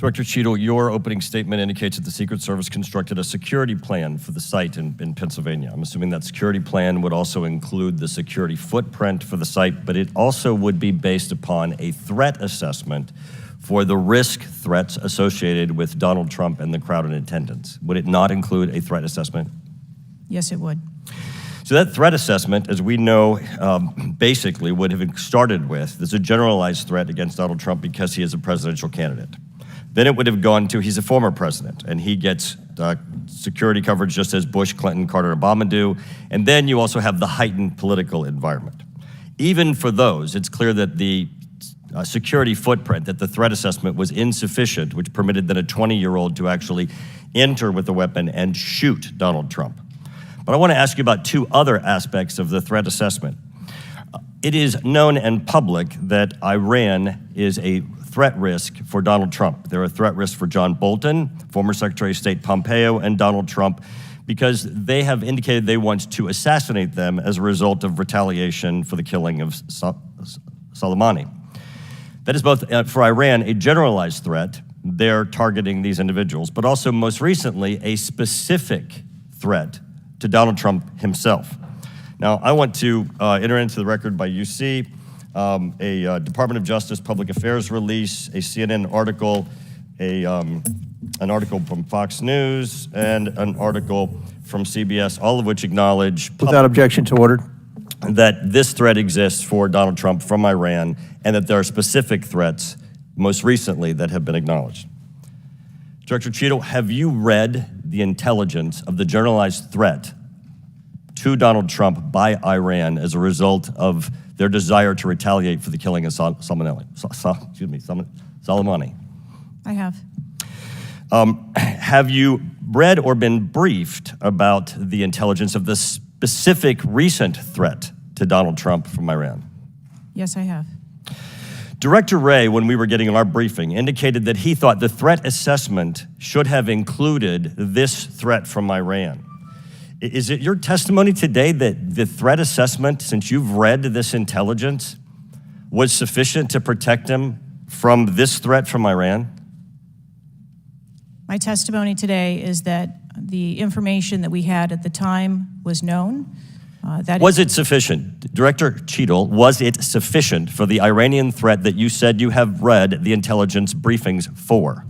Director Cheadle, your opening statement indicates that the Secret Service constructed a security plan for the site in Pennsylvania. I'm assuming that security plan would also include the security footprint for the site, but it also would be based upon a threat assessment for the threats associated with Donald Trump and the crowd in attendance. Would it not include a threat assessment? Yes, it would. So that threat assessment, as we know, basically would have started with, there's a generalized threat against Donald Trump because he is a presidential candidate. Then it would have gone to, he's a former president, and he gets security coverage just as Bush, Clinton, Carter, and Obama do. And then you also have the heightened political environment. Even for those, it's clear that the security footprint, that the threat assessment was insufficient, which permitted then a 20-year-old to actually enter with a weapon and shoot Donald Trump. But I want to ask you about two other aspects of the threat assessment. It is known and public that Iran is a threat risk for Donald Trump. They're a threat risk for John Bolton, former Secretary of State Pompeo, and Donald Trump, because they have indicated they want to assassinate them as a result of retaliation for the killing of Soleimani. That is both, for Iran, a generalized threat. They're targeting these individuals, but also most recently, a specific threat to Donald Trump himself. Now, I want to enter into the record by UC a Department of Justice Public Affairs release, a CNN article, an article from Fox News, and an article from CBS, all of which acknowledge without objection to order that this threat exists for Donald Trump from Iran, and that there are specific threats, most recently, that have been acknowledged. Director Cheadle, have you read the intelligence of the generalized threat to Donald Trump by Iran as a result of their desire to retaliate for the killing of Soleimani? I have. Have you read or been briefed about the intelligence of the specific recent threat to Donald Trump from Iran? Yes, I have. Director Wray, when we were getting our briefing, indicated that he thought the threat assessment should have included this threat from Iran. Is it your testimony today that the threat assessment, since you've read this intelligence, was sufficient to protect him from this threat from Iran? My testimony today is that the information that we had at the time was known. Was it sufficient? Director Cheadle, was it sufficient for the Iranian threat that you said you have read the intelligence briefings for?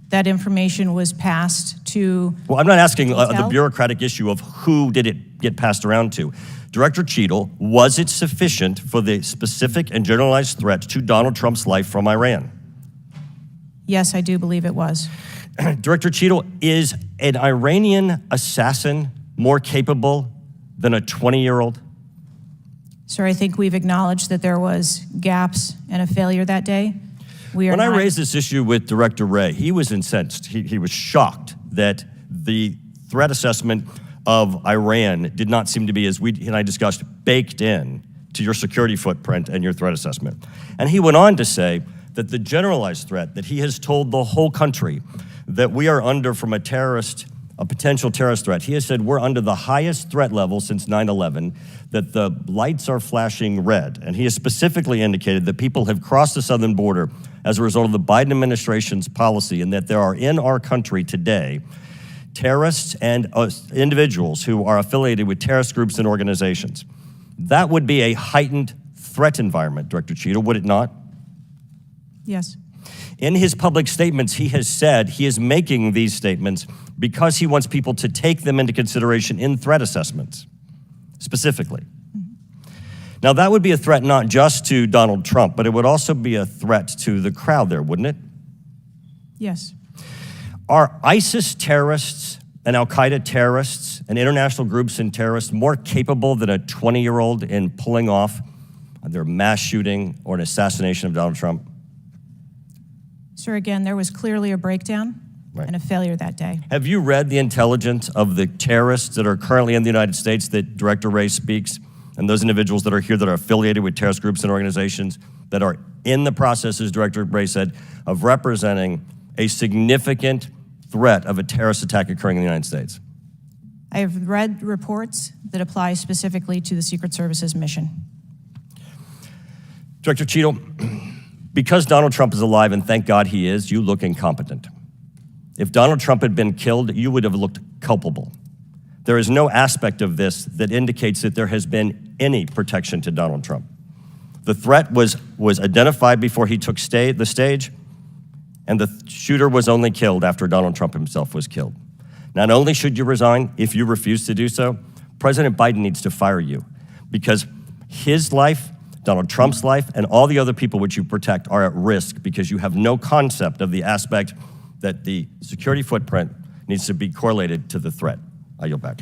That information was passed to... Well, I'm not asking the bureaucratic issue of who did it get passed around to. Director Cheadle, was it sufficient for the specific and generalized threat to Donald Trump's life from Iran? Yes, I do believe it was. Director Cheadle, is an Iranian assassin more capable than a 20-year-old? Sir, I think we've acknowledged that there was gaps and a failure that day. When I raised this issue with Director Wray, he was incensed. He was shocked that the threat assessment of Iran did not seem to be, as we and I discussed, baked in to your security footprint and your threat assessment. And he went on to say that the generalized threat that he has told the whole country that we are under from a potential terrorist threat. He has said we're under the highest threat level since 9/11, that the lights are flashing red. And he has specifically indicated that people have crossed the southern border as a result of the Biden administration's policy, and that there are in our country today terrorists and individuals who are affiliated with terrorist groups and organizations. That would be a heightened threat environment, Director Cheadle, would it not? Yes. In his public statements, he has said he is making these statements because he wants people to take them into consideration in threat assessments, specifically. Now, that would be a threat not just to Donald Trump, but it would also be a threat to the crowd there, wouldn't it? Yes. Are ISIS terrorists and Al-Qaeda terrorists and international groups and terrorists more capable than a 20-year-old in pulling off either a mass shooting or an assassination of Donald Trump? Sir, again, there was clearly a breakdown and a failure that day. Have you read the intelligence of the terrorists that are currently in the United States that Director Wray speaks, and those individuals that are here that are affiliated with terrorist groups and organizations that are in the process, as Director Wray said, of representing a significant threat of a terrorist attack occurring in the United States? I have read reports that apply specifically to the Secret Service's mission. Director Cheadle, Because Donald Trump is alive, and thank God he is, you look incompetent. If Donald Trump had been killed, you would have looked culpable. There is no aspect of this that indicates that there has been any protection to Donald Trump. The threat was identified before he took the stage, and the shooter was only killed after Donald Trump himself was killed. Not only should you resign, if you refuse to do so, President Biden needs to fire you, because his life, Donald Trump's life, and all the other people which you protect are at risk because you have no concept of the aspect that the security footprint needs to be correlated to the threat. I yield back.